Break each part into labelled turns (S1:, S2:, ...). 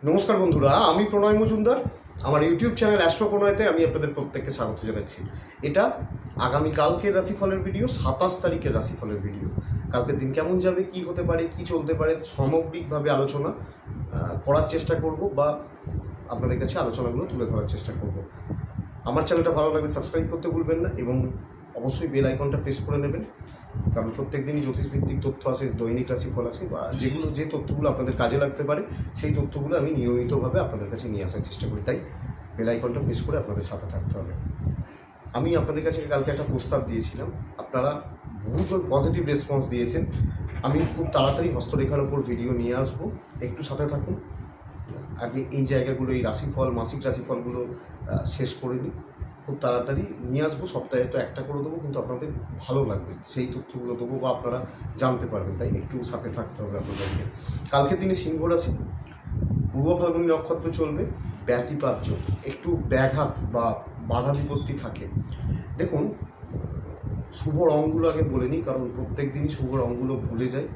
S1: নমস্কার বন্ধুরা, আমি প্রণয় মজুমদার। আমার ইউটিউব চ্যানেল অ্যাস্ট্রো প্রণয়তে আমি আপনাদের প্রত্যেককে স্বাগত জানাচ্ছি। এটা আগামীকালকের রাশিফলের ভিডিও, 27 তারিখের রাশিফলের ভিডিও। কালকের দিন কেমন যাবে, কি হতে পারে, কি চলতে পারে, সামগ্রিকভাবে আলোচনা করার চেষ্টা করব বা আপনাদের কাছে আলোচনাগুলো তুলে ধরার চেষ্টা করব। আমার চ্যানেলটা ভালো লাগলে সাবস্ক্রাইব করতে ভুলবেন না এবং অবশ্যই বেল আইকনটা প্রেস করে নেবেন, কারণ প্রত্যেক দিনই জ্যোতিষভিত্তিক তথ্য আসে, দৈনিক রাশিফল আছে বা যে তথ্যগুলো আপনাদের কাজে লাগতে পারে সেই তথ্যগুলো আমি নিয়মিতভাবে আপনাদের কাছে নিয়ে আসার চেষ্টা করি। তাই বেল আইকনটা প্রেস করে আপনাদের সাথে থাকতে হবে। আমি আপনাদের কাছে কালকে একটা প্রস্তাব দিয়েছিলাম, আপনারা বহুজন পজিটিভ রেসপন্স দিয়েছেন। আমি খুব তাড়াতাড়ি হস্তরেখার ওপর ভিডিও নিয়ে আসবো, একটু সাথে থাকুন। আগে এই জায়গাগুলো, এই রাশিফল, মাসিক রাশিফলগুলো শেষ করে নিই, খুব তাড়াতাড়ি নিয়ে আসবো। সপ্তাহে তো একটা করে দেবো, কিন্তু আপনাদের ভালো লাগবে সেই তথ্যগুলো দেবো বা আপনারা জানতে পারবেন, তাই একটু সাথে থাকতে হবে আপনাদেরকে। কালকের দিনে সিংহ রাশি, পূর্ব ফাল্গুনী নক্ষত্র চলবে, ব্যতিপাত্য, একটু ব্যাঘাত বা বাধা বিপত্তি থাকে। দেখুন, শুভ রঙগুলো আগে বলে নিই, কারণ প্রত্যেক দিনই শুভ রঙগুলো ভুলে যায়।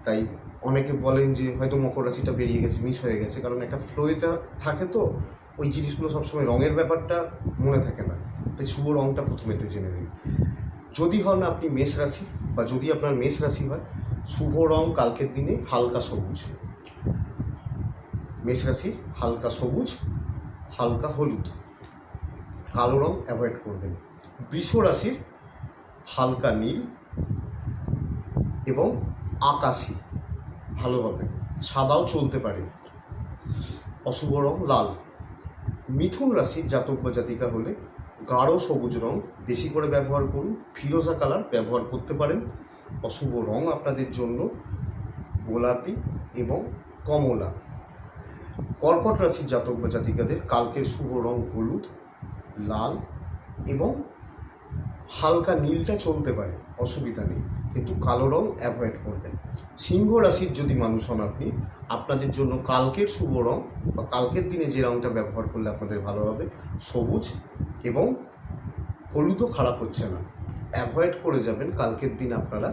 S1: তাই অনেকে বলেন যে হয়তো মকর রাশিটা বেরিয়ে গেছে, মিস হয়ে গেছে, কারণ একটা ফ্লোটা থাকে তো ওই জিনিসগুলো সবসময় রঙের ব্যাপারটা মনে থাকে না। তাই শুভ রঙটা প্রথমেতে জেনে নিন। যদি হন আপনি মেষ রাশি বা যদি আপনার মেষ রাশি হয়, শুভ রং কালকের দিনে হালকা সবুজ। মেষ রাশির হালকা সবুজ, হালকা হলুদ, কালো রং অ্যাভয়েড করবেন। বৃষ রাশির হালকা নীল এবং আকাশি ভালো হবে, সাদাও চলতে পারে। অশুভ রং লাল। মিথুন রাশির জাতক বা জাতিকা হলে গাঢ় সবুজ রং বেশি করে ব্যবহার করুন, ফিরোজা কালার ব্যবহার করতে পারেন। অশুভ রং আপনাদের জন্য গোলাপি এবং কমলা। কর্কট রাশির জাতক বা জাতিকাদের কালকের শুভ রং হলুদ, লাল এবং হালকা নীলটা চলতে পারে, অসুবিধা নেই, কিন্তু কালো রং অ্যাভয়েড করবেন। সিংহ রাশির যদি মানুষ হন আপনি, আপনাদের জন্য কালকের শুভ রং বা কালকের দিনে যে রংটা ব্যবহার করলে আপনাদের ভালো হবে সবুজ, এবং হলুদও খারাপ হচ্ছে না, অ্যাভয়েড করে যাবেন কালকের দিন আপনারা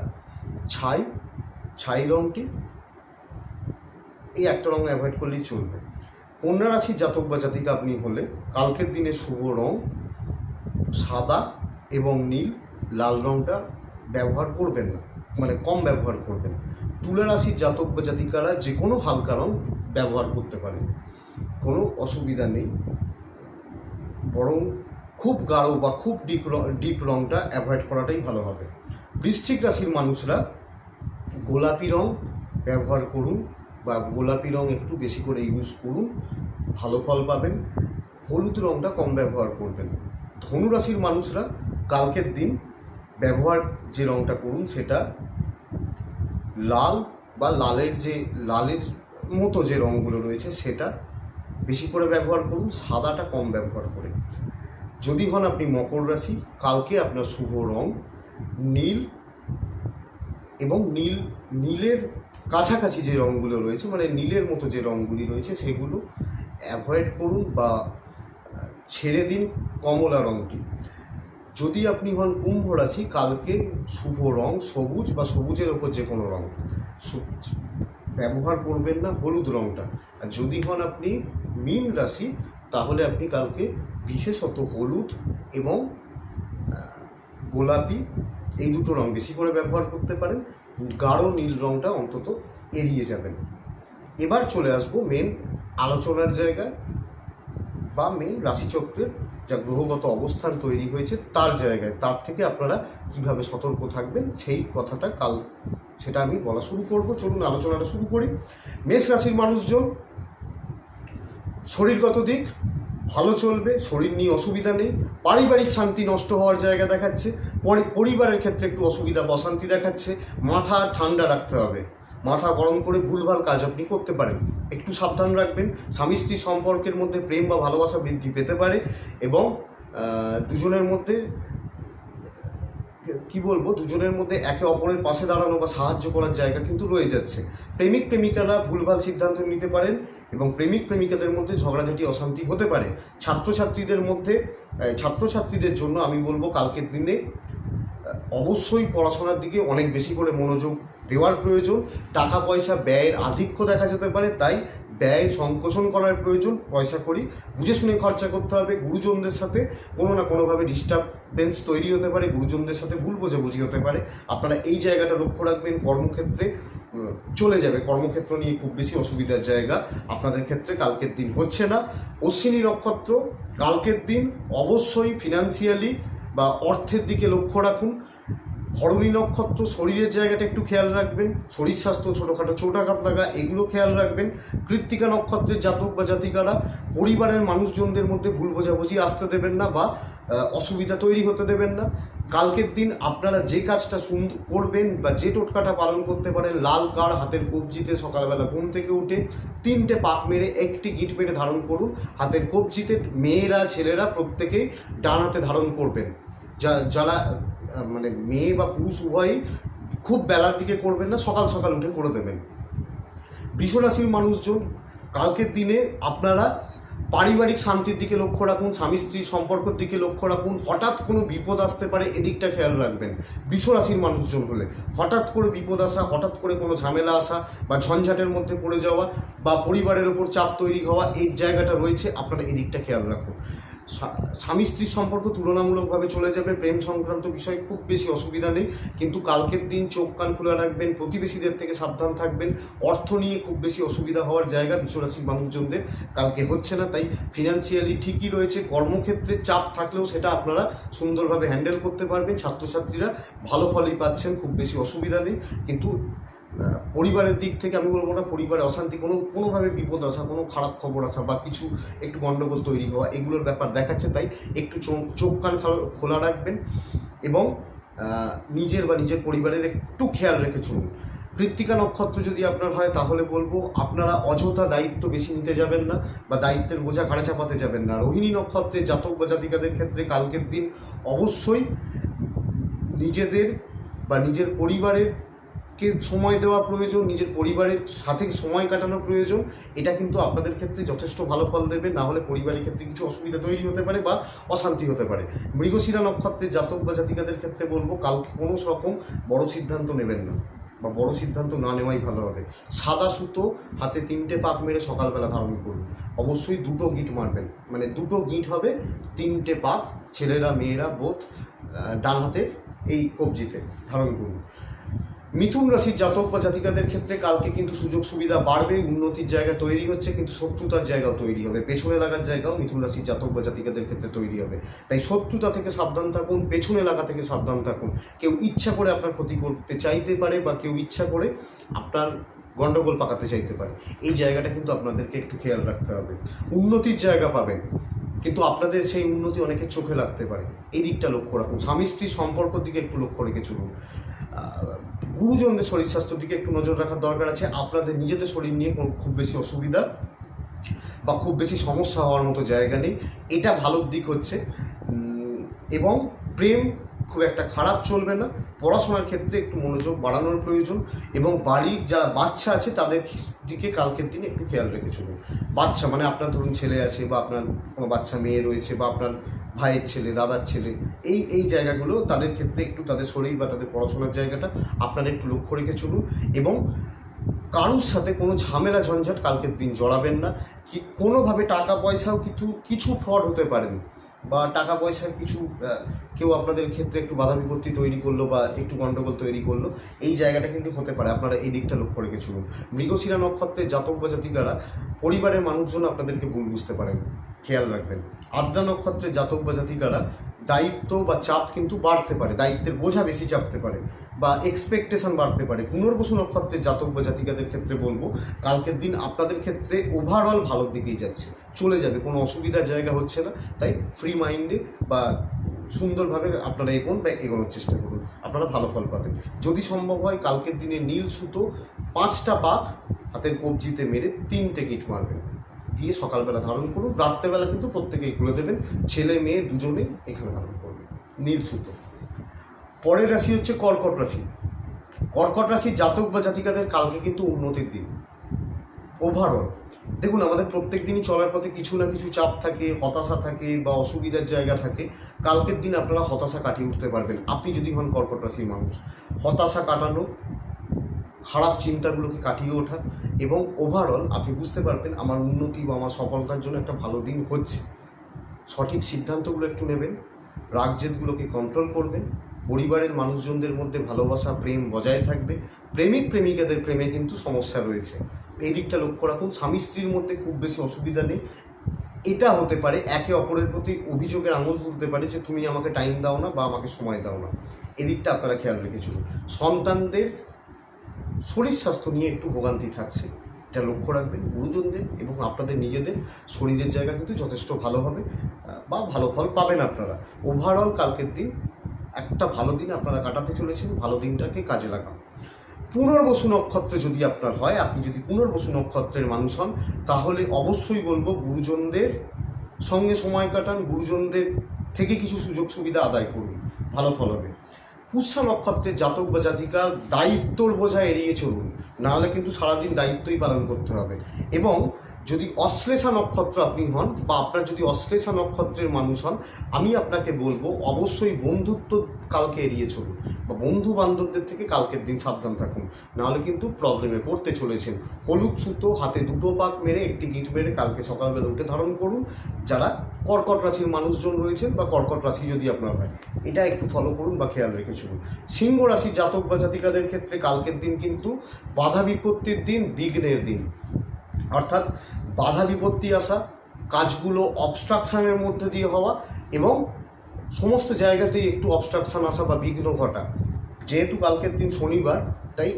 S1: ছাই রংটি, এই একটা রং অ্যাভয়েড করলেই চলবে। কন্যা রাশির জাতক বা জাতিকা আপনি হলে কালকের দিনে শুভ রং সাদা এবং নীল, লাল রংটা ব্যবহার করবেন না, মানে কম ব্যবহার করবেন। তুলা রাশির জাতক বা জাতিকারা যে কোনো হালকা রং ব্যবহার করতে পারেন, কোনো অসুবিধা নেই, বরং খুব গাঢ় বা খুব ডিপ রংটা অ্যাভয়েড করাটাই ভালো হবে। বৃশ্চিক রাশির মানুষরা গোলাপি রং ব্যবহার করুন বা গোলাপি রং একটু বেশি করে ইউজ করুন, ভালো ফল পাবেন। হলুদ রংটা কম ব্যবহার করবেন। ধনু রাশির মানুষরা কালকের দিন ব্যবহার যে রংটা করুন সেটা লাল বা লালের মতো যে রঙগুলো রয়েছে সেটা বেশি করে ব্যবহার করুন, সাদাটা কম ব্যবহার করে। যদি হন আপনি মকর রাশি, কালকে আপনার শুভ রং নীল এবং নীলের কাছাকাছি যে রঙগুলো রয়েছে, মানে নীলের মতো যে রঙগুলি রয়েছে সেগুলো অ্যাভয়েড করুন বা ছেড়ে দিন কমলা রঙটি। যদি আপনি হন কুম্ভ রাশি, কালকে শুভ রং সবুজ বা সবুজের ওপর যে কোনো রং ব্যবহার করবেন না, হলুদ রংটা। আর যদি হন আপনি মীন রাশি, তাহলে আপনি কালকে বিশেষত হলুদ এবং গোলাপি এই দুটো রং বেশি করে ব্যবহার করতে পারেন, গাঢ় নীল রংটা অন্তত এড়িয়ে যাবেন। এবার চলে আসবো মেন আলোচনার জায়গায় বা মেন রাশিচক্রের যা গ্রহগত অবস্থান তৈরি হয়েছে তার জায়গায়, তার থেকে আপনারা কিভাবে সতর্ক থাকবেন সেই কথাটা সেটা আমি বলা শুরু করব। চলুন আলোচনাটা শুরু করি। মেষ রাশির মানুষজন, শরীরগত দিক ভালো চলবে, শরীর নিয়ে অসুবিধা নেই। পারিবারিক শান্তি নষ্ট হওয়ার জায়গা দেখাচ্ছে, পরিবারের ক্ষেত্রে একটু অসুবিধা বা অশান্তি দেখাচ্ছে। মাথা ঠান্ডা রাখতে হবে, মাথা গরম করে ভুলভাল কাজ আপনি করতে পারেন, একটু সাবধান রাখবেন। স্বামী স্ত্রী সম্পর্কের মধ্যে প্রেম বা ভালোবাসা বৃদ্ধি পেতে পারে এবং দুজনের মধ্যে দুজনের মধ্যে একে অপরের পাশে দাঁড়ানো বা সাহায্য করার জায়গা কিন্তু রয়ে যাচ্ছে। প্রেমিক প্রেমিকারা ভুলভাল সিদ্ধান্ত নিতে পারেন এবং প্রেমিক প্রেমিকাদের মধ্যে ঝগড়াঝাটি অশান্তি হতে পারে। ছাত্রছাত্রীদের জন্য আমি বলবো কালকের দিনে অবশ্যই পড়াশোনার দিকে অনেক বেশি করে মনোযোগ দেওয়ার প্রয়োজন। টাকা পয়সা ব্যয়ের আধিক্য দেখা যেতে পারে, তাই ব্যয় সংকোচন করার প্রয়োজন, পয়সা করি বুঝে শুনে খরচা করতে হবে। গুরুজনদের সাথে কোনো না কোনোভাবে ডিস্টারবেন্স তৈরি হতে পারে, গুরুজনদের সাথে ভুল বোঝাবুঝি হতে পারে। আপনারা এই জায়গাটা লক্ষ্য রাখবেন। কর্মক্ষেত্রে চলে যাবে, কর্মক্ষেত্র নিয়ে খুব বেশি অসুবিধার জায়গা আপনাদের ক্ষেত্রে কালকের দিন হচ্ছে না। অশ্বিনী নক্ষত্র কালকের দিন অবশ্যই ফিনান্সিয়ালি বা অর্থের দিকে লক্ষ্য রাখুন। ভরণী নক্ষত্র শরীরের জায়গাটা একটু খেয়াল রাখবেন, শরীর স্বাস্থ্য, ছোটোখাটো চোটাঘাত লাগা এগুলো খেয়াল রাখবেন। কৃত্তিকা নক্ষত্রের জাতক বা জাতিকারা পরিবারের মানুষজনদের মধ্যে ভুল বোঝাবুঝি আসতে দেবেন না বা অসুবিধা তৈরি হতে দেবেন না। কালকের দিন আপনারা যে কাজটা করবেন বা যে টোটকাটা পালন করতে পারেন, লাল কার্ড হাতের কবজিতে সকালবেলা ঘুম থেকে উঠে 3টে পাক মেরে 1টি গিট মেরে ধারণ করুন। হাতের কবজিতে মেয়েরা ছেলেরা প্রত্যেকেই ডান হাতে ধারণ করবেন। যারা মানে মেয়ে বা পুরুষ উভয়ই খুব বেলার দিকে করবেন না, সকাল সকাল উঠে করে দেবেন। বৃষ রাশির মানুষজন কালকের দিনে আপনারা পারিবারিক শান্তির দিকে লক্ষ্য রাখুন, স্বামী স্ত্রীর সম্পর্কের দিকে লক্ষ্য রাখুন। হঠাৎ কোনো বিপদ আসতে পারে, এদিকটা খেয়াল রাখবেন। বৃষ রাশির মানুষজন হলে হঠাৎ করে বিপদ আসা, হঠাৎ করে কোনো ঝামেলা আসা বা ঝঞ্ঝাটের মধ্যে পড়ে যাওয়া বা পরিবারের ওপর চাপ তৈরি হওয়া, এই জায়গাটা রয়েছে, আপনারা এদিকটা খেয়াল রাখুন। স্বামী স্ত্রীর সম্পর্ক তুলনামূলকভাবে চলে যাবে। প্রেম সংক্রান্ত বিষয়ে খুব বেশি অসুবিধা নেই, কিন্তু কালকের দিন চোখ কান খোলা রাখবেন, প্রতিবেশীদের থেকে সাবধান থাকবেন। অর্থ নিয়ে খুব বেশি অসুবিধা হওয়ার জায়গা বৃষরাশির মানুষজনদের কালকে হচ্ছে না, তাই ফিনান্সিয়ালি ঠিকই রয়েছে। কর্মক্ষেত্রে চাপ থাকলেও সেটা আপনারা সুন্দরভাবে হ্যান্ডেল করতে পারবেন। ছাত্রছাত্রীরা ভালো ফলই পাচ্ছেন, খুব বেশি অসুবিধা নেই। কিন্তু পরিবারের দিক থেকে আমি বলবো না পরিবারে অশান্তি, কোনোভাবে বিপদ আসা, কোনো খারাপ খবর আসা বা কিছু একটু গণ্ডগোল তৈরি হওয়া, এগুলোর ব্যাপার দেখাচ্ছে। তাই একটু চোখ কান খোলা রাখবেন এবং নিজের বা নিজের পরিবারের একটু খেয়াল রেখে চলুন। কৃত্তিকা নক্ষত্র যদি আপনার হয় তাহলে বলবো আপনারা অযথা দায়িত্ব বেশি নিতে যাবেন না বা দায়িত্বের বোঝা ঘাড়ে চাপাতে যাবেন না। রোহিণী নক্ষত্রের জাতক বা জাতিকাদের ক্ষেত্রে কালকের দিন অবশ্যই নিজেদের বা নিজের পরিবারের সময় দেওয়া প্রয়োজন, নিজের পরিবারের সাথে সময় কাটানো প্রয়োজন। এটা কিন্তু আপনাদের ক্ষেত্রে যথেষ্ট ভালো ফল দেবে, না হলে পরিবারের ক্ষেত্রে কিছু অসুবিধা তৈরি হতে পারে বা অশান্তি হতে পারে। মৃগশিরা নক্ষত্রের জাতক বা জাতিকাদের ক্ষেত্রে বলবো কালকে কোনো রকম বড় সিদ্ধান্ত নেবেন না বা বড় সিদ্ধান্ত না নেওয়াই ভালো হবে। সাদা সুতো হাতে 3টে পাক মেরে সকালবেলা ধারণ করুন। অবশ্যই 2টো গিট মারবেন, মানে 2টো গিট হবে, 3টে পাক, ছেলেরা মেয়েরা বোথ ডান হাতে এই কবজিতে ধারণ করুন। মিথুন রাশির জাতক বা জাতিকাদের ক্ষেত্রে কালকে কিন্তু সুযোগ সুবিধা বাড়বে, উন্নতির জায়গা তৈরি হচ্ছে, কিন্তু শত্রুতার জায়গাও তৈরি হবে। পেছনে লাগার জায়গাও মিথুন রাশির জাতক বা জাতিকাদের ক্ষেত্রে তৈরি হবে। তাই শত্রুতা থেকে সাবধান থাকুন, পেছনে লাগা থেকে সাবধান থাকুন। কেউ ইচ্ছা করে আপনার ক্ষতি করতে চাইতে পারে বা কেউ ইচ্ছা করে আপনার গণ্ডগোল পাকাতে চাইতে পারে। এই জায়গাটা কিন্তু আপনাদেরকে একটু খেয়াল রাখতে হবে। উন্নতির জায়গা পাবেন, কিন্তু আপনাদের সেই উন্নতি অনেকের চোখে লাগতে পারে, এই দিকটা লক্ষ্য রাখুন। স্বামী স্ত্রীর সম্পর্কের দিকে একটু লক্ষ্য রেখে চলুন। গুরুজনদের শরীর স্বাস্থ্যের দিকে একটু নজর রাখার দরকার আছে। আপনাদের নিজেদের শরীর নিয়ে কোনো খুব বেশি অসুবিধা বা খুব বেশি সমস্যা হওয়ার মতো জায়গা নেই, এটা ভালোর দিক হচ্ছে। এবং প্রেম খুব একটা খারাপ চলবে না। পড়াশোনার ক্ষেত্রে একটু মনোযোগ বাড়ানোর প্রয়োজন এবং বাড়ির যারা বাচ্চা আছে তাদের দিকে কালকের দিনে একটু খেয়াল রেখে চলুন। বাচ্চা মানে আপনার ধরুন ছেলে আছে বা আপনার কোনো বাচ্চা মেয়ে রয়েছে বা আপনার ভাইয়ের ছেলে, দাদার ছেলে, এই জায়গাগুলো তাদের ক্ষেত্রে একটু তাদের শরীর বা তাদের পড়াশোনার জায়গাটা আপনারা একটু লক্ষ্য রেখে চলুন। এবং কারুর সাথে কোনো ঝামেলা ঝঞ্ঝাট কালকের দিন জড়াবেন না। কি কোনোভাবে টাকা পয়সাও কিছু ফ্রড হতে পারেন বা টাকা পয়সার কেউ আপনাদের ক্ষেত্রে একটু বাধা বিপত্তি তৈরি করলো বা একটু গণ্ডগোল তৈরি করলো, এই জায়গাটা কিন্তু হতে পারে। আপনারা এই দিকটা লক্ষ্য রেখে চলুন। মৃগশিরা নক্ষত্রের জাতক বা জাতিকারা পরিবারের মানুষজন আপনাদেরকে ভুল বুঝতে পারেন, খেয়াল রাখবেন। আদ্রা নক্ষত্রের জাতক বা জাতিকারা দায়িত্ব বা চাপ কিন্তু বাড়তে পারে, দায়িত্বের বোঝা বেশি চাপতে পারে বা এক্সপেকটেশন বাড়তে পারে। পুনর্বসু নক্ষত্রের জাতক বা জাতিকাদের ক্ষেত্রে বলবো কালকের দিন আপনাদের ক্ষেত্রে ওভারঅল ভালোর দিকেই যাচ্ছে, চলে যাবে, কোনো অসুবিধার জায়গা হচ্ছে না। তাই ফ্রি মাইন্ডে বা সুন্দরভাবে আপনারা এগোনোর চেষ্টা করুন, আপনারা ভালো ফল পাবেন। যদি সম্ভব হয় কালকের দিনে নীল সুতো 5টা পাক হাতের কবজিতে মেরে 3টে গিট মারবেন, দিয়ে সকালবেলা ধারণ করুন। রাত্রেবেলা কিন্তু প্রত্যেকেই খুলে দেবেন, ছেলে মেয়ে দুজনে এখানে ধারণ করবেন নীল সুতো। পরের রাশি হচ্ছে কর্কট রাশি। কর্কট রাশির জাতক বা জাতিকাদের কালকে কিন্তু উন্নতির দিন। ওভারঅল দেখুন, আমাদের প্রত্যেক দিনই চলার পথে কিছু না কিছু চাপ থাকে, হতাশা থাকে বা অসুবিধার জায়গা থাকে। কালকের দিন আপনারা হতাশা কাটিয়ে উঠতে পারবেন। আপনি যদি হন কর্কট রাশির মানুষ, হতাশা কাটানো, খারাপ চিন্তাগুলোকে কাটিয়ে ওঠা, এবং ওভারঅল আপনি বুঝতে পারবেন আমার উন্নতি বা আমার সফলতার জন্য একটা ভালো দিন হচ্ছে। সঠিক সিদ্ধান্তগুলো একটু নেবেন, রাগজেদগুলোকে কন্ট্রোল করবেন, পরিবারের মানুষজনদের মধ্যে ভালোবাসা প্রেম বজায় থাকবে। প্রেমিক প্রেমিকাদের প্রেমে কিন্তু সমস্যা রয়েছে, এই দিকটা লক্ষ্য রাখুন। স্বামী স্ত্রীর মধ্যে খুব বেশি অসুবিধা নেই। এটা হতে পারে একে অপরের প্রতি অভিযোগের আঙুল তুলতে পারে যে তুমি আমাকে টাইম দাও না বা আমাকে সময় দাও না, এদিকটা আপনারা খেয়াল রেখে চলুন। সন্তানদের শরীর স্বাস্থ্য নিয়ে একটু ভোগান্তি থাকছে, এটা লক্ষ্য রাখবেন। গুরুজনদের এবং আপনাদের নিজেদের শরীরের জায়গা কিন্তু যথেষ্ট ভালো হবে বা ভালো ফল পাবেন আপনারা। ওভারঅল কালকের দিন একটা ভালো দিন আপনারা কাটাতে চলেছেন, ভালো দিনটাকে কাজে লাগান। পুনর্বসু নক্ষত্র যদি আপনার হয়, আপনি যদি পুনর্বসু নক্ষত্রের মানুষ হন, তাহলে অবশ্যই বলবো গুরুজনদের সঙ্গে সময় কাটান, গুরুজনদের থেকে কিছু সুযোগ সুবিধা আদায় করুন, ভালো ফল হবে। পুষ্যা নক্ষত্রের জাতক বা জাতিকার দায়িত্বর বোঝা এড়িয়ে চলুন, নাহলে কিন্তু সারাদিন দায়িত্বই পালন করতে হবে। এবং যদি অশ্লেষা নক্ষত্র আপনি হন বা আপনার যদি অশ্লেষা নক্ষত্রের মানুষ হন, আমি আপনাকে বলবো অবশ্যই বন্ধুত্ব কালকে এড়িয়ে চলুন বা বন্ধু বান্ধবদের থেকে কালকের দিন সাবধান থাকুন, নাহলে কিন্তু প্রবলেমে পড়তে চলেছেন। হলুদ সুতো হাতে 2টো পাক মেরে একটি গিট মেরে কালকে সকালবেলা উঠে ধারণ করুন। যারা কর্কট রাশির মানুষজন রয়েছেন বা কর্কট রাশি যদি আপনার হয়, এটা একটু ফলো করুন বা খেয়াল রেখে চলুন। সিংহ রাশির জাতক বা জাতিকাদের ক্ষেত্রে কালকের দিন কিন্তু বাধা বিপত্তির দিন, বিঘ্নের দিন, অর্থাৎ বাধা বিপত্তি আসা, কাজগুলো অবস্ট্রাকশানের মধ্যে দিয়ে হওয়া এবং সমস্ত জায়গাতেই একটু অবস্ট্রাকশান আসা বা বিঘ্ন ঘটা। যেহেতু কালকের দিন শনিবার, তাই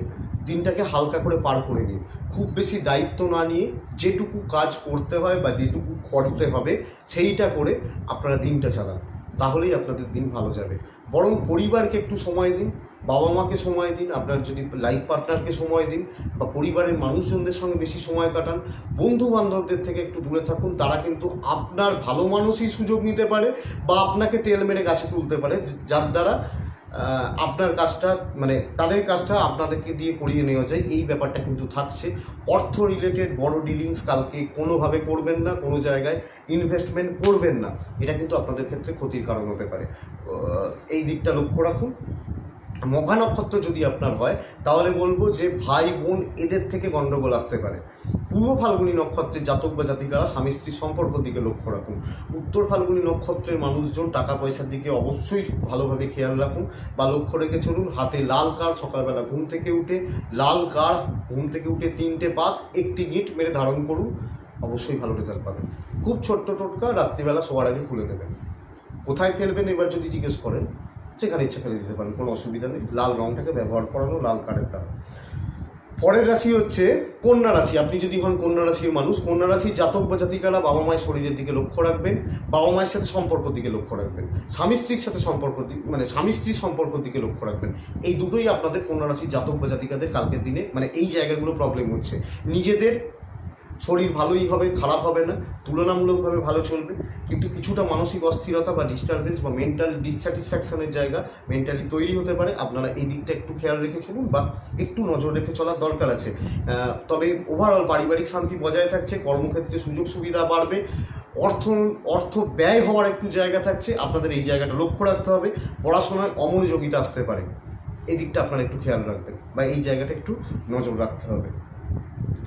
S1: দিনটাকে হালকা করে পার করে নিন। খুব বেশি দায়িত্ব না নিয়ে যেটুকু কাজ করতে হয় বা যেটুকু করতে হবে সেইটা করে আপনারা দিনটা চালান, তাহলেই আপনাদের দিন ভালো যাবে। বরং পরিবারকে একটু সময় দিন, বাবা মাকে সময় দিন, আপনার যদি লাইফ পার্টনারকে সময় দিন বা পরিবারের মানুষজনদের সঙ্গে বেশি সময় কাটান। বন্ধু বান্ধবদের থেকে একটু দূরে থাকুন, তারা কিন্তু আপনার ভালো মানুষই সুযোগ নিতে পারে বা আপনাকে তেল মেরে গাছে তুলতে পারে, যার দ্বারা আপনার কাজটা মানে তাদের কাজটা আপনাদেরকে দিয়ে করিয়ে নেওয়া যায়, এই ব্যাপারটা কিন্তু থাকছে। অর্থ রিলেটেড বড় ডিলিংস কালকে কোনোভাবে করবেন না, কোনো জায়গায় ইনভেস্টমেন্ট করবেন না, এটা কিন্তু আপনাদের ক্ষেত্রে ক্ষতির কারণ হতে পারে, এই দিকটা লক্ষ্য রাখুন। মঘা নক্ষত্র যদি আপনার হয়, তাহলে বলবো যে ভাই বোন এদের থেকে গণ্ডগোল আসতে পারে। পূর্ব ফাল্গুনী নক্ষত্রের জাতক বা জাতিকারা স্বামী স্ত্রীর সম্পর্কের দিকে লক্ষ্য রাখুন। উত্তর ফাল্গুনী নক্ষত্রের মানুষজন টাকা পয়সার দিকে অবশ্যই ভালোভাবে খেয়াল রাখুন বা লক্ষ্য রেখে চলুন। হাতে লাল কার্ড, সকালবেলা ঘুম থেকে উঠে লাল কার্ড, ঘুম থেকে উঠে 3টে পাক একটি গিট মেরে ধারণ করুন, অবশ্যই ভালো রেজাল্ট পাবেন। খুব ছোট্ট টোটকা রাত্রিবেলা শোয়ার আগে খুলে দেবেন। কোথায় ফেলবেন এবার যদি জিজ্ঞেস করেন, যেখানে ইচ্ছা ফেলে দিতে পারেন, কোনো অসুবিধা নেই। লাল রঙটাকে ব্যবহার করানো লাল কার্ডের দ্বারা। পরের রাশি হচ্ছে কন্যা রাশি। আপনি যদি হন কন্যা রাশির মানুষ, কন্যা রাশির জাতক বা জাতিকারা বাবা মায়ের শরীরের দিকে লক্ষ্য রাখবেন, বাবা মায়ের সাথে সম্পর্কের দিকে লক্ষ্য রাখবেন, স্বামী স্ত্রীর সাথে স্বামী স্ত্রীর সম্পর্কের দিকে লক্ষ্য রাখবেন। এই দুটোই আপনাদের কন্যা রাশির জাতক বা জাতিকাদের কালকের দিনে এই জায়গাগুলো প্রবলেম হচ্ছে। নিজেদের শরীর ভালোই হবে, খারাপ হবে না, তুলনামূলকভাবে ভালো চলবে, কিন্তু কিছুটা মানসিক অস্থিরতা বা ডিস্টারবেন্স বা মেন্টাল ডিসস্যাটিসফ্যাকশনের জায়গা মেন্টালি তৈরি হতে পারে। আপনারা এই দিকটা একটু খেয়াল রেখে চলুন বা একটু নজর রেখে চলার দরকার আছে। তবে ওভারঅল পারিবারিক শান্তি বজায় থাকছে, কর্মক্ষেত্রে সুযোগ সুবিধা বাড়বে, অর্থ ব্যয় হওয়ার একটু জায়গা থাকছে, আপনাদের এই জায়গাটা লক্ষ্য রাখতে হবে। পড়াশোনায় অমনোযোগিতা আসতে পারে, এই দিকটা আপনারা একটু খেয়াল রাখবেন বা এই জায়গাটা একটু নজর রাখতে হবে।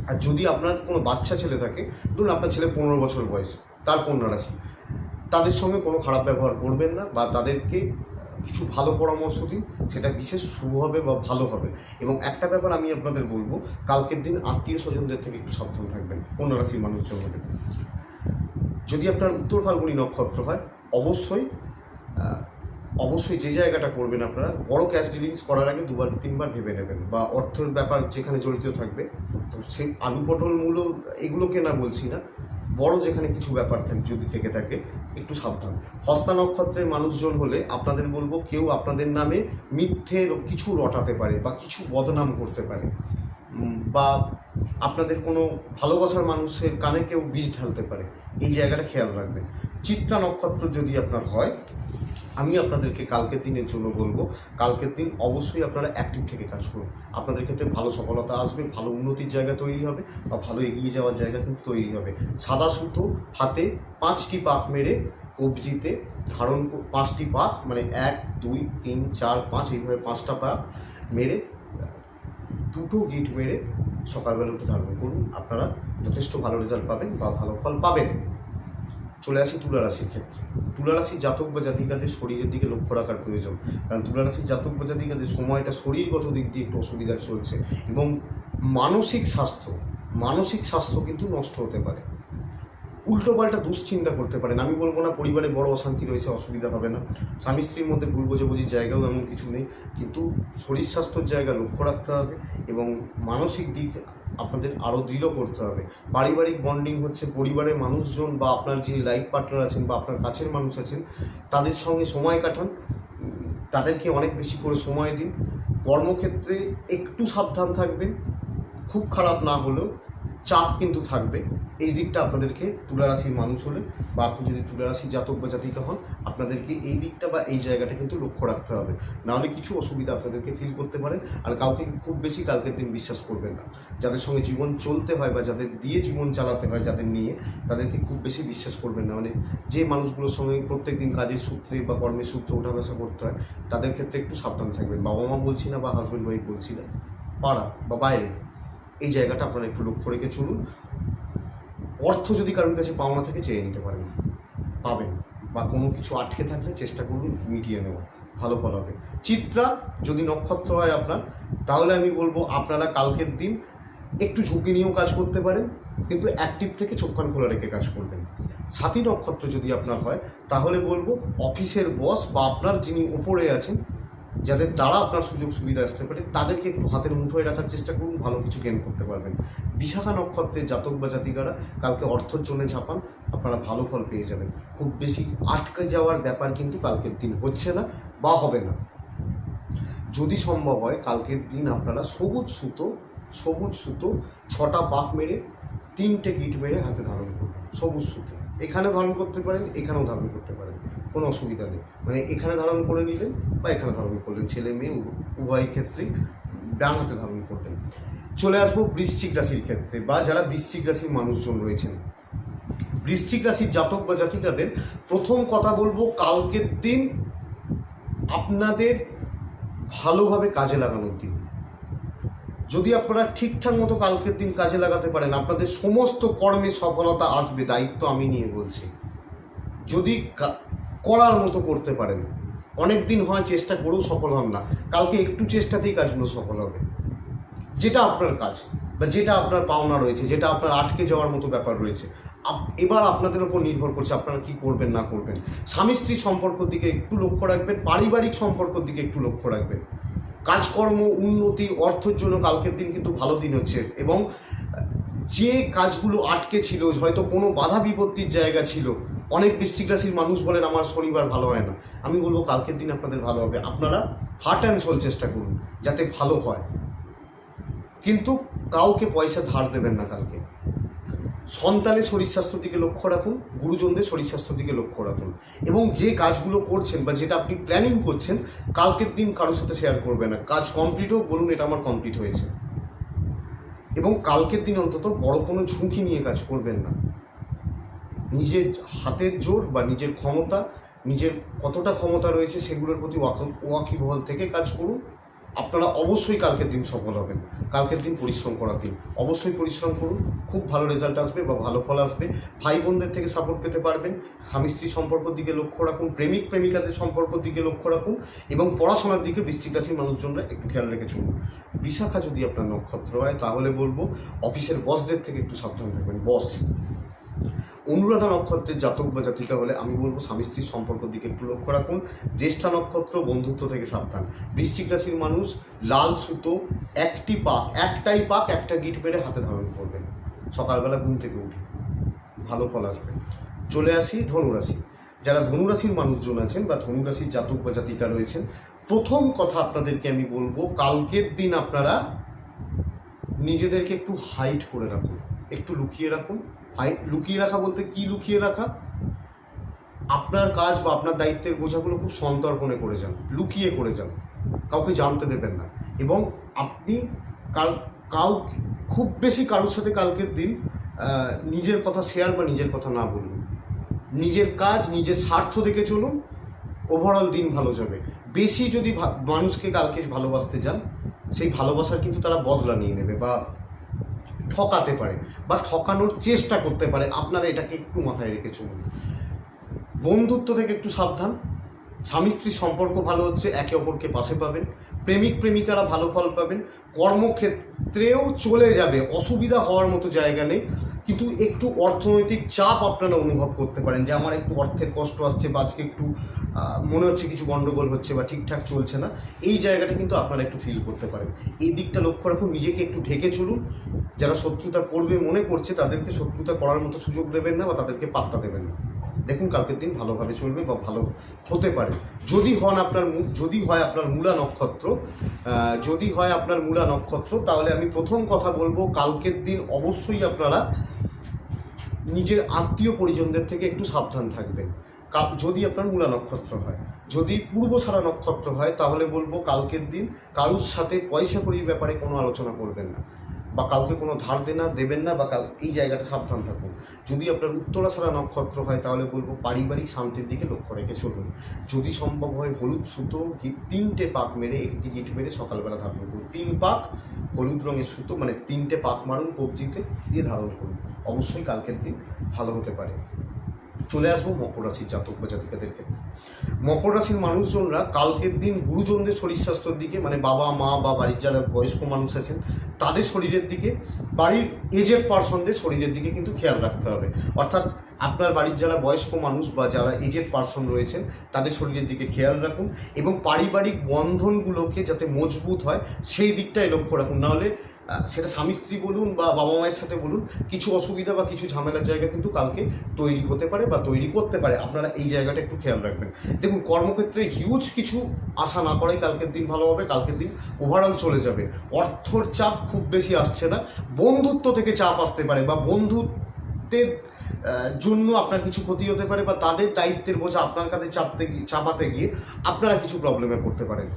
S1: আর যদি আপনার কোনো বাচ্চা ছেলে থাকে, ধরুন আপনার ছেলে 15 বছর বয়স, তার কন্যা রাশি, তাদের সঙ্গে কোনো খারাপ ব্যবহার করবেন না বা তাদেরকে কিছু ভালো পরামর্শ দিন, সেটা বিশেষ শুভ হবে বা ভালো হবে। এবং একটা ব্যাপার আমি আপনাদের বলবো, কালকের দিন আত্মীয় স্বজনদের থেকে একটু সাবধান থাকবেন কন্যা রাশির মানুষজন হবে। যদি আপনার উত্তর ফাল্গুনী নক্ষত্র হয়, অবশ্যই যে জায়গাটা করবেন আপনারা বড় ক্যাশ ডিলিংস করার আগে 2-3বার ভেবে নেবেন বা অর্থের ব্যাপার যেখানে জড়িত থাকবে, তো সেই আলু পটল মূলো এগুলোকে না বলছি না, বড় যেখানে কিছু ব্যাপার থাকে যদি থেকে থাকে একটু সাবধান। হস্তা নক্ষত্রের মানুষজন হলে আপনাদের বলবো, কেউ আপনাদের নামে মিথ্যে কিছু রটাতে পারে বা কিছু বদনাম করতে পারে বা আপনাদের কোনো ভালোবাসার মানুষের কানে কেউ বিষ ঢালতে পারে, এই জায়গাটা খেয়াল রাখবেন। চিত্রা নক্ষত্র যদি আপনার হয়, আমি আপনাদেরকে কালকের দিনের জন্য বলবো, কালকের দিন অবশ্যই আপনারা অ্যাক্টিভ থেকে কাজ করুন, আপনাদের ক্ষেত্রে ভালো সফলতা আসবে, ভালো উন্নতির জায়গা তৈরি হবে বা ভালো এগিয়ে যাওয়ার জায়গা কিন্তু তৈরি হবে। সাদা সুতো হাতে 5টি পাক মেরে কবজিতে ধারণ, 5টি পাক 1, 2, 3, 4, 5 এইভাবে 5টা পাক মেরে 2টো গিট মেরে সকালবেলা উঠে ধারণ করুন, আপনারা যথেষ্ট ভালো রেজাল্ট পাবেন বা ভালো ফল পাবেন। চলে আসি তুলা রাশির ক্ষেত্রে। তুলা রাশির জাতক বা জাতিকাদের শরীরের দিকে লক্ষ্য রাখার প্রয়োজন, কারণ তুলা রাশির জাতক বা জাতিকাদের সময়টা শরীরগত দিক দিয়ে একটু অসুবিধা চলছে এবং মানসিক স্বাস্থ্য কিন্তু নষ্ট হতে পারে। উল্টোপাল্টা দুশ্চিন্তা করতে পারেন। আমি বলবো না পরিবারে বড় অশান্তি রয়েছে, অসুবিধা হবে না, স্বামী স্ত্রীর মধ্যে ভুল বোঝাবুঝির জায়গাও এমন কিছু নেই, কিন্তু শরীর স্বাস্থ্যের জায়গা লক্ষ্য রাখতে হবে এবং মানসিক দিক আপনাদের আরও দৃঢ় করতে হবে। পারিবারিক বন্ডিং হচ্ছে পরিবারের মানুষজন বা আপনার যিনি লাইফ পার্টনার আছেন বা আপনার কাছের মানুষ আছেন তাদের সঙ্গে সময় কাটান, তাদেরকে অনেক বেশি করে সময় দিন। কর্মক্ষেত্রে একটু সাবধান থাকবেন, খুব খারাপ না হলেও চাপ কিন্তু থাকবে। এই দিকটা আপনাদেরকে তুলা রাশির মানুষ হলে বা আপনি যদি তুলা রাশির জাতক বা জাতিকা হন, আপনাদেরকে এই দিকটা বা এই জায়গাটা কিন্তু লক্ষ্য রাখতে হবে, নাহলে কিছু অসুবিধা আপনাদেরকে ফিল করতে পারেন। আর কাউকে খুব বেশি কালকের দিন বিশ্বাস করবেন না। যাদের সঙ্গে জীবন চলতে হয় বা যাদের দিয়ে জীবন চালাতে হয়, যাদের নিয়ে, তাদেরকে খুব বেশি বিশ্বাস করবেন না। মানে যে মানুষগুলোর সঙ্গে প্রত্যেক দিন কাজের সূত্রে বা কর্মের সূত্রে ওঠা বসা করতে হয়, তাদের ক্ষেত্রে একটু সাবধান থাকবেন। বাবা মা বলছি না বা হাজব্যান্ড ওয়াইফ বলছি না, পাড়া বা বাইরে, এই জায়গাটা আপনারা একটু লক্ষ্য রেখে চলুন। অর্থ যদি কারোর কাছে পাওনা থেকে চেয়ে নিতে পারেন, পাবেন, বা কোনো কিছু আটকে থাকলে চেষ্টা করুন মিটিয়ে নেওয়া, ভালো ফল হবে। চিত্রা যদি নক্ষত্র হয় আপনার, তাহলে আমি বলবো আপনারা কালকের দিন একটু ঝুঁকি নিয়েও কাজ করতে পারেন, কিন্তু অ্যাক্টিভ থেকে চোখ কান খোলা রেখে কাজ করবেন। সাথী নক্ষত্র যদি আপনার হয়, তাহলে বলবো অফিসের বস বা আপনার যিনি ওপরে আছেন, যাদের দ্বারা আপনার সুযোগ সুবিধা আসতে পারে, তাদেরকে একটু হাতের মুঠোয় রাখার চেষ্টা করুন, ভালো কিছু গেইন করতে পারবেন। বিশাখা নক্ষত্রের জাতক বা জাতিকারা কালকে অর্থের জন্য ঝাঁপান, আপনারা ভালো ফল পেয়ে যাবেন। খুব বেশি আটকে যাওয়ার ব্যাপার কিন্তু কালকের দিন হচ্ছে না বা হবে না। যদি সম্ভব হয় কালকের দিন আপনারা সবুজ সুতো 6টা পাক মেরে 3টে গিট মেরে হাতে ধারণ করুন। সবুজ সুতো এখানে ধারণ করতে পারেন, এখানেও ধারণ করতে পারেন, কোনো অসুবিধা নেই। মানে এখানে ধারণ করে নিলেন বা এখানে ধারণ করলেন, ছেলে মেয়ে উভয় ক্ষেত্রেই ডান হাতে ধারণ করলেন। চলে আসবো বৃশ্চিক রাশির ক্ষেত্রে, বা যারা বৃশ্চিক রাশির মানুষজন রয়েছেন। বৃশ্চিক রাশির জাতক বা জাতিকাদের প্রথম কথা বলবো, কালকের দিন আপনাদের ভালোভাবে কাজে লাগানোর দিন। যদি আপনারা ঠিকঠাক মতো কালকের দিন কাজে লাগাতে পারেন, আপনাদের সমস্ত কর্মে সফলতা আসবে, দায়িত্ব আমি নিয়ে বলছি। যদি করার মতো করতে পারেন, অনেক দিন হয় চেষ্টা করেও সফল হন না, কালকে একটু চেষ্টাতেই কাজগুলো সফল হবে। যেটা আপনার কাজ বা যেটা আপনার পাওনা রয়েছে, যেটা আপনার আটকে যাওয়ার মতো ব্যাপার রয়েছে, এবার আপনাদের ওপর নির্ভর করছে আপনারা কি করবেন না করবেন। স্বামী স্ত্রী সম্পর্কের দিকে একটু লক্ষ্য রাখবেন, পারিবারিক সম্পর্কের দিকে একটু লক্ষ্য রাখবেন। কাজকর্ম, উন্নতি, অর্থের জন্য কালকের দিন কিন্তু ভালো দিন হচ্ছে, এবং যে কাজগুলো আটকে ছিল, হয়তো কোনো বাধা বিপত্তির জায়গা ছিল, অনেক বৃশ্চিক রাশির মানুষ বলেন আমার শনিবার ভালো হয় না, আমি বলবো কালকের দিন আপনাদের ভালো হবে। আপনারা হার্ট অ্যান্ড সোল চেষ্টা করুন যাতে ভালো হয়, কিন্তু কাউকে পয়সা ধার দেবেন না কালকে। সন্তানের শরীর স্বাস্থ্যের দিকে লক্ষ্য রাখুন, গুরুজনদের শরীর স্বাস্থ্যের দিকে লক্ষ্য রাখুন, এবং যে কাজগুলো করছেন বা যেটা আপনি প্ল্যানিং করছেন, কালকের দিন কারোর সাথে শেয়ার করবেন না। কাজ কমপ্লিট হোক, বলুন এটা আমার কমপ্লিট হয়েছে। এবং কালকের দিন অন্তত বড় কোনো ঝুঁকি নিয়ে কাজ করবেন না। নিজের হাতের জোর বা নিজের ক্ষমতা, নিজের কতটা ক্ষমতা রয়েছে সেগুলোর প্রতি ওয়াকিবহাল থেকে কাজ করুন। আপনারা অবশ্যই কালকের দিন সফল হবেন। কালকের দিন পরিশ্রম করার দিন, অবশ্যই পরিশ্রম করুন, খুব ভালো রেজাল্ট আসবে বা ভালো ফল আসবে। ভাই বোনদের থেকে সাপোর্ট পেতে পারবেন। স্বামী স্ত্রী সম্পর্কের দিকে লক্ষ্য রাখুন, প্রেমিক প্রেমিকাদের সম্পর্কের দিকে লক্ষ্য রাখুন, এবং পড়াশোনার দিকে বৃশ্চিক রাশির মানুষজনরা একটু খেয়াল রেখে চলুন। বিশাখা যদি আপনার নক্ষত্র হয়, তাহলে বলবো অফিসের বসদের থেকে একটু সাবধান থাকবেন। বস। অনুরাধা নক্ষত্রের জাতক বা জাতিকা হলে আমি বলবো স্বামী স্ত্রীর সম্পর্কের দিকে একটু লক্ষ্য রাখুন। জ্যেষ্ঠা নক্ষত্র, বন্ধুত্ব থেকে সাবধান। বৃশ্চিক রাশির মানুষ লাল সুতো একটাই পাক একটা গিট মেরে হাতে ধারণ করবেন সকালবেলা ঘুম থেকে উঠে, ভালো ফল আসবে। চলে আসি ধনুরাশি। যারা ধনুরাশির মানুষজন আছেন বা ধনুরাশির জাতক বা জাতিকা রয়েছেন, প্রথম কথা আপনাদেরকে আমি বলবো, কালকের দিন আপনারা নিজেদেরকে একটু হাইড করে রাখুন, একটু লুকিয়ে রাখুন। লুকিয়ে রাখা বলতে কি লুকিয়ে রাখা? আপনার কাজ বা আপনার দায়িত্বের বোঝাগুলো খুব সন্তর্পণে করে যান, লুকিয়ে করে যান, কাউকে জানতে দেবেন না। এবং আপনি খুব বেশি কারোর সাথে কালকের দিন নিজের কথা শেয়ার বা নিজের কথা না বলুন। নিজের কাজ, নিজের স্বার্থ দেখে চলুন, ওভারঅল দিন ভালো যাবে। বেশি যদি মানুষকে কালকে ভালোবাসতে যান, সেই ভালোবাসার কিন্তু তারা বদলা নিয়ে নেবে বা ঠকাতে পারে বা ঠকানোর চেষ্টা করতে পারে। আপনারা এটাকে একটু মাথায় রেখে চলুন। বন্ধুত্ব থেকে একটু সাবধান। স্বামী স্ত্রীর সম্পর্ক ভালো হচ্ছে, একে অপরকে পাশে পাবেন। প্রেমিক প্রেমিকারা ভালো ফল পাবেন। কর্মক্ষেত্রেও চলে যাবে, অসুবিধা হওয়ার মতো জায়গা নেই, কিন্তু একটু অর্থনৈতিক চাপ আপনারা অনুভব করতে পারেন যে আমার একটু অর্থের কষ্ট আসছে বা আজকে একটু মনে হচ্ছে কিছু গন্ডগোল হচ্ছে বা ঠিকঠাক চলছে না। এই জায়গাটা কিন্তু আপনারা একটু ফিল করতে পারেন। এই দিকটা লক্ষ্য রাখুন, নিজেকে একটু ঢেকে চলুন। যারা শত্রুতা করবে মনে করছে তাদেরকে শত্রুতা করার মতো সুযোগ দেবেন না বা তাদেরকে পাত্তা দেবেন না। দেখুন কালকের দিন ভালোভাবে চলবে বা ভালো হতে পারে। যদি হয় আপনার মূলা নক্ষত্র, তাহলে আমি প্রথম কথা বলবো কালকের দিন অবশ্যই আপনারা নিজের আত্মীয় পরিজনদের থেকে একটু সাবধান থাকবেন। যদি আপনার মূলা নক্ষত্র হয়, যদি পূর্বছাড়া নক্ষত্র হয় তাহলে বলবো কালকের দিন কারুর সাথে পয়সা কড়ির ব্যাপারে কোনো আলোচনা করবেন না বা কাউকে কোনো ধার দেবেন না বা এই জায়গাটা সাবধান থাকুন। যদি আপনার উত্তরাছাড়া নক্ষত্র হয় তাহলে বলবো পারিবারিক শান্তির দিকে লক্ষ্য রেখে চলুন। যদি সম্ভব হয় হলুদ সুতো 3টে পাক মেরে একটি গিট মেরে সকালবেলা ধারণ করুন। 3 পাক হলুদ রঙের সুতো, মানে 3টে পাক মারুন কবজিতে, দিয়ে ধারণ করুন। অবশ্যই কালকের দিন ভালো হতে পারে। চলে আসবো মকর রাশির জাতক বা জাতিকাদের ক্ষেত্রে। মকর রাশির মানুষজনরা কালকের দিন গুরুজনদের শরীর স্বাস্থ্যের দিকে, মানে বাবা মা বা বাড়ির যারা বয়স্ক মানুষ আছেন তাদের শরীরের দিকে, বাড়ির এজেড পার্সনদের শরীরের দিকে কিন্তু খেয়াল রাখতে হবে। অর্থাৎ আপনার বাড়ির যারা বয়স্ক মানুষ বা যারা এজেড পার্সন রয়েছেন তাদের শরীরের দিকে খেয়াল রাখুন এবং পারিবারিক বন্ধনগুলোকে যাতে মজবুত হয় সেই দিকটাই লক্ষ্য রাখুন। নাহলে সেটা স্বামী স্ত্রী বলুন বা বাবা মায়ের সাথে বলুন, কিছু অসুবিধা বা কিছু ঝামেলার জায়গা কিন্তু কালকে তৈরি হতে পারে বা তৈরি করতে পারে। আপনারা এই জায়গাটা একটু খেয়াল রাখবেন। দেখুন কর্মক্ষেত্রে হিউজ কিছু আশা না করাই কালকের দিন ভালো হবে। কালকের দিন ওভারঅল চলে যাবে। অর্থর চাপ খুব বেশি আসছে না, বন্ধুত্ব থেকে চাপ আসতে পারে বা বন্ধুত্বের জন্য আপনার কিছু ক্ষতি হতে পারে বা তাদের দায়িত্বের বোঝা আপনার কাছে চাপাতে গিয়ে আপনারা কিছু প্রবলেমে পড়তে পারেন।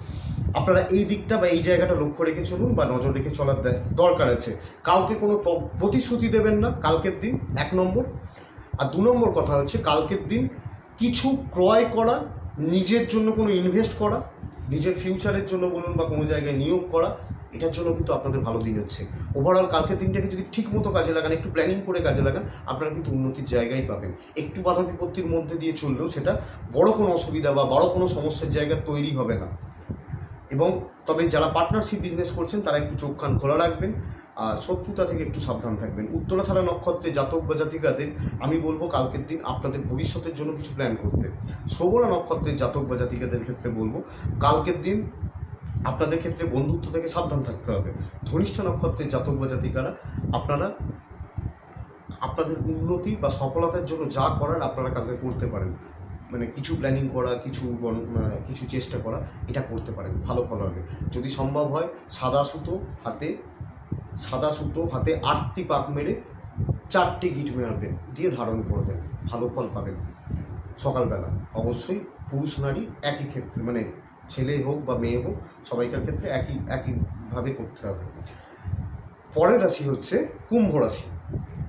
S1: আপনারা এই দিকটা বা এই জায়গাটা লক্ষ্য রেখে চলুন বা নজর রেখে চলার দরকার আছে। কাউকে কোনো প্রতিশ্রুতি দেবেন না কালকের দিন, 1 নম্বর। আর 2 নম্বর কথা হচ্ছে কালকের দিন কিছু ক্রয় করা, নিজের জন্য কোনো ইনভেস্ট করা, নিজের ফিউচারের জন্য বলুন বা কোনো জায়গায় নিয়োগ করা, এটার জন্য কিন্তু আপনাদের ভালো দিন হচ্ছে। ওভারঅল কালকের দিনটাকে যদি ঠিক মতো কাজে লাগান, একটু প্ল্যানিং করে কাজে লাগান, আপনারা কিন্তু উন্নতির জায়গায় পাবেন। একটু বাধা বিপত্তির মধ্যে দিয়ে চললেও সেটা বড় কোনো অসুবিধা বা বড় কোনো সমস্যার জায়গা তৈরি হবে না। এবং তবে যারা পার্টনারশিপ বিজনেস করছেন তারা একটু চোখ কান খোলা রাখবেন আর শত্রুতা থেকে একটু সাবধান থাকবেন। উত্তরাছাড়া নক্ষত্রে জাতক বা জাতিকাদের আমি বলবো কালকের দিন আপনাদের ভবিষ্যতের জন্য কিছু প্ল্যান করতে। শ্রবণা নক্ষত্রের জাতক বা জাতিকাদের ক্ষেত্রে বলবো কালকের দিন আপনাদের ক্ষেত্রে বন্ধুত্ব থেকে সাবধান থাকতে হবে। ধনিষ্ঠা নক্ষত্রের জাতক বা জাতিকারা আপনারা আপনাদের উন্নতি বা সফলতার জন্য যা করার আপনারা কালকে করতে পারেন, মানে কিছু প্ল্যানিং করা, কিছু চেষ্টা করা, এটা করতে পারেন, ভালো ফল হবে। যদি সম্ভব হয় সাদা সুতো হাতে 8টি পাক মেরে 4টে গিট মারবেন, দিয়ে ধারণ করবেন, ভালো ফল পাবেন। সকালবেলা অবশ্যই পুরুষ নারী একই ক্ষেত্রে, মানে ছেলে হোক বা মেয়ে হোক সবাইকার ক্ষেত্রে একইভাবে করতে হবে। পরের রাশি হচ্ছে কুম্ভ রাশি।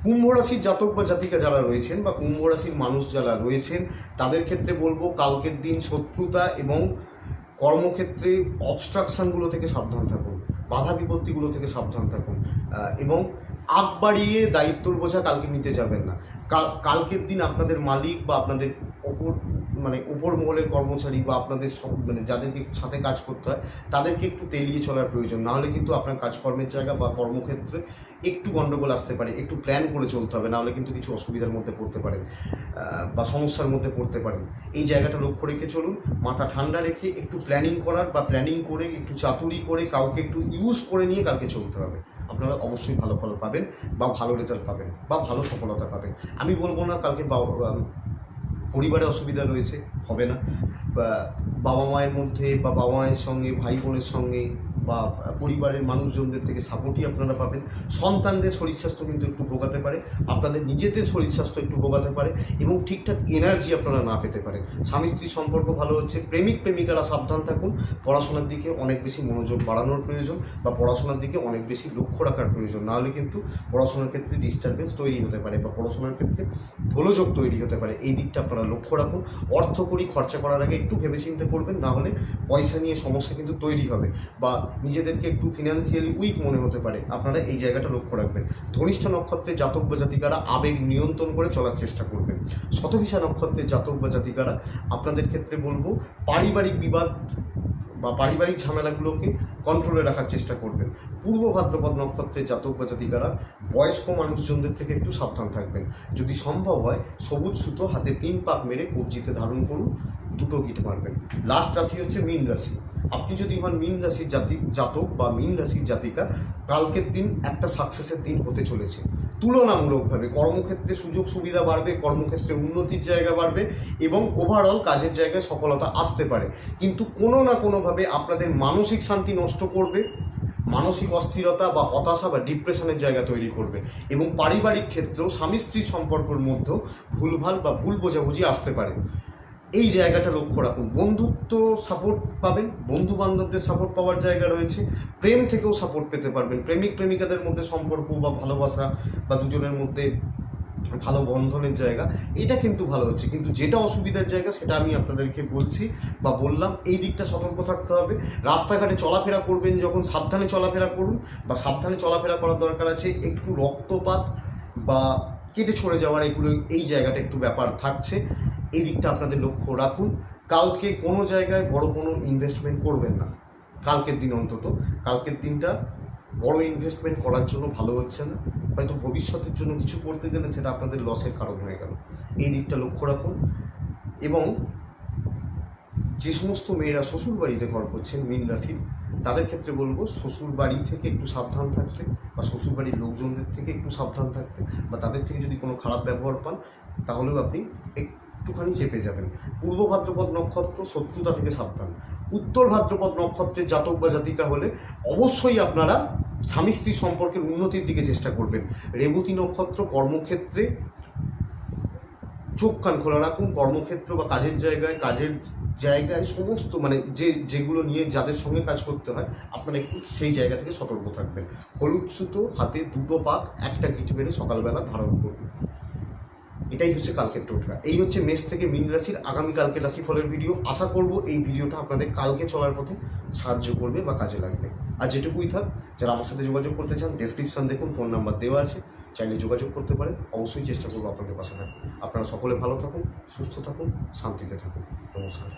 S1: কুম্ভ রাশির জাতক বা জাতিকা যারা রয়েছেন বা কুম্ভ রাশির মানুষ যারা রয়েছেন তাদের ক্ষেত্রে বলবো কালকের দিন শত্রুতা এবং কর্মক্ষেত্রে অবস্ট্রাকশনগুলো থেকে সাবধান থাকুন, বাধা বিপত্তিগুলো থেকে সাবধান থাকুন এবং আগ বাড়িয়ে দায়িত্বর বোঝা কালকে নিতে যাবেন না। কালকের দিন আপনাদের মালিক বা আপনাদের ওপর মহলের কর্মচারী বা আপনাদের যাদেরকে সাথে কাজ করতে হয় তাদেরকে একটু তেলিয়ে চলার প্রয়োজন। নাহলে কিন্তু আপনার কাজকর্মের জায়গা বা কর্মক্ষেত্রে একটু গণ্ডগোল আসতে পারে। একটু প্ল্যান করে চলতে হবে, নাহলে কিন্তু কিছু অসুবিধার মধ্যে পড়তে পারেন বা সমস্যার মধ্যে পড়তে পারেন। এই জায়গাটা লক্ষ্য রেখে চলুন, মাথা ঠান্ডা রেখে একটু প্ল্যানিং করার বা প্ল্যানিং করে একটু চাতুরি করে কাউকে একটু ইউজ করে নিয়ে কালকে চলতে হবে। আপনারা অবশ্যই ভালো ফল পাবেন বা ভালো রেজাল্ট পাবেন বা ভালো সফলতা পাবেন। আমি বলবো না কালকে পরিবারে অসুবিধা রয়েছে, হবে না। বাবা মায়ের মধ্যে বা বাবা মায়ের সঙ্গে ভাই বোনের সঙ্গে বা পরিবারের মানুষজনদের থেকে সাপোর্টই আপনারা পাবেন। সন্তানদের শরীর স্বাস্থ্য কিন্তু একটু ভোগাতে পারে, আপনাদের নিজেদের শরীর স্বাস্থ্য একটু ভোগাতে পারে এবং ঠিকঠাক এনার্জি আপনারা না পেতে পারেন। স্বামী স্ত্রীর সম্পর্ক ভালো হচ্ছে। প্রেমিক প্রেমিকারা সাবধান থাকুন, পড়াশোনার দিকে অনেক বেশি মনোযোগ বাড়ানোর প্রয়োজন বা পড়াশোনার দিকে অনেক বেশি লক্ষ্য রাখার প্রয়োজন। নাহলে কিন্তু পড়াশোনার ক্ষেত্রে ডিস্টারবেন্স তৈরি হতে পারে বা পড়াশোনার ক্ষেত্রে গোলযোগ তৈরি হতে পারে। এই দিকটা আপনারা লক্ষ্য রাখুন। অর্থকড়ি খরচা করার আগে একটু ভেবেচিন্তে করবেন, না হলে পয়সা নিয়ে সমস্যা কিন্তু তৈরি হবে বা নিজেদেরকে একটু ফিনান্সিয়ালি উইক মনে হতে পারে, আপনারা এই জায়গাটা লক্ষ্য রাখবেন। ধনিষ্ঠা নক্ষত্রের জাতক বা জাতিকারা আবেগ নিয়ন্ত্রণ করে চলার চেষ্টা করবেন। শতভিষা নক্ষত্রের জাতক বা জাতিকারা আপনাদের ক্ষেত্রে বলবো পারিবারিক বিবাদ বা পারিবারিক ঝামেলাগুলোকে কন্ট্রোলে রাখার চেষ্টা করবেন। পূর্ব ভাদ্রপদ নক্ষত্রের জাতক বা জাতিকারা বয়স্ক মানুষজনদের থেকে একটু সাবধান থাকবেন। যদি সম্ভব হয় সবুজ সুতো হাতে 3 পাক মেরে কবজিতে ধারণ করুন, 2টো গিট মারবেন। লাস্ট রাশি হচ্ছে মীন রাশি। আপনি যদি হন মীন রাশির জাতক বা মীন রাশির জাতিকা, কালকের দিন একটা সাকসেসের দিন হতে চলেছে। তুলনামূলকভাবে কর্মক্ষেত্রে সুযোগ সুবিধা বাড়বে, কর্মক্ষেত্রে উন্নতির জায়গা বাড়বে এবং ওভারঅল কাজের জায়গায় সফলতা আসতে পারে। কিন্তু কোনো না কোনোভাবে আপনাদের মানসিক শান্তি নষ্ট করবে, মানসিক অস্থিরতা বা হতাশা বা ডিপ্রেশনের জায়গা তৈরি করবে এবং পারিবারিক ক্ষেত্রেও স্বামী স্ত্রীর সম্পর্কের মধ্যেও ভুলভাল বা ভুল বোঝাবুঝি আসতে পারে। এই জায়গাটা লক্ষ্য রাখুন। বন্ধুত্ব সাপোর্ট পাবেন, বন্ধু বান্ধবদের সাপোর্ট পাওয়ার জায়গা রয়েছে, প্রেম থেকেও সাপোর্ট পেতে পারবেন। প্রেমিক প্রেমিকাদের মধ্যে সম্পর্ক বা ভালোবাসা বা দুজনের মধ্যে ভালো বন্ধনের জায়গা, এটা কিন্তু ভালো হচ্ছে। কিন্তু যেটা অসুবিধার জায়গা সেটা আমি আপনাদেরকে বলছি বা বললাম, এই দিকটা সতর্ক থাকতে হবে। রাস্তাঘাটে চলাফেরা করবেন যখন সাবধানে চলাফেরা করুন, বা সাবধানে চলাফেরা করার দরকার আছে। একটু রক্তপাত বা কেটে ছড়ে যাওয়ার এই জায়গাটা একটু ব্যাপার থাকছে, এই দিকটা আপনাদের লক্ষ্য রাখুন। কালকে কোনো জায়গায় বড় কোনো ইনভেস্টমেন্ট করবেন না, কালকের দিন অন্তত। কালকের দিনটা বড় ইনভেস্টমেন্ট করার জন্য ভালো হচ্ছে না, হয়তো ভবিষ্যতের জন্য কিছু করতে গেলে সেটা আপনাদের লসের কারণ হয়ে গেল। এই দিকটা লক্ষ্য রাখুন। এবং যে সমস্ত মেয়েরা শ্বশুর বাড়িতে ঘর করছেন মীন রাশির, তাদের ক্ষেত্রে বলবো শ্বশুর বাড়ি থেকে একটু সাবধান থাকতে বা শ্বশুর বাড়ির লোকজনদের থেকে একটু সাবধান থাকতে, বা তাদের থেকে যদি কোনো খারাপ ব্যবহার পান তাহলেও আপনি একটুখানি চেপে যাবেন। পূর্ব ভাদ্রপদ নক্ষত্র, শত্রুতা থেকে সাবধান। উত্তর ভাদ্রপদ নক্ষত্রের জাতক বা জাতিকা হলে অবশ্যই আপনারা স্বামী স্ত্রী সম্পর্কের উন্নতির দিকে চেষ্টা করবেন। রেবতী নক্ষত্র, কর্মক্ষেত্রে চোখ কান খোলা রাখুন। কর্মক্ষেত্র বা কাজের জায়গায় সমস্ত যেগুলো নিয়ে যাদের সঙ্গে কাজ করতে হয়, আপনারা একটু সেই জায়গা থেকে সতর্ক থাকবেন। হলুদ সুতো হাতে 2টো পাক, একটা গিট মেরে সকালবেলা ধারণ করুন। এটাই হচ্ছে কালকের টোটকা। এই হচ্ছে মেষ থেকে মীন রাশির আগামীকালকে রাশিফলের ভিডিও। আশা করব এই ভিডিওটা আপনাদের কালকে চলার পথে সাহায্য করবে বা কাজে লাগবে। আর যেটুকুই থাক, যারা আমার সাথে যোগাযোগ করতে চান ডেসক্রিপশন দেখুন, ফোন নাম্বার দেওয়া আছে, চাইলে যোগাযোগ করতে পারেন। অবশ্যই চেষ্টা করবো আপনাদের পাশে থাকতে। আপনারা সকলে ভালো থাকুন, সুস্থ থাকুন, শান্তিতে থাকুন। নমস্কার।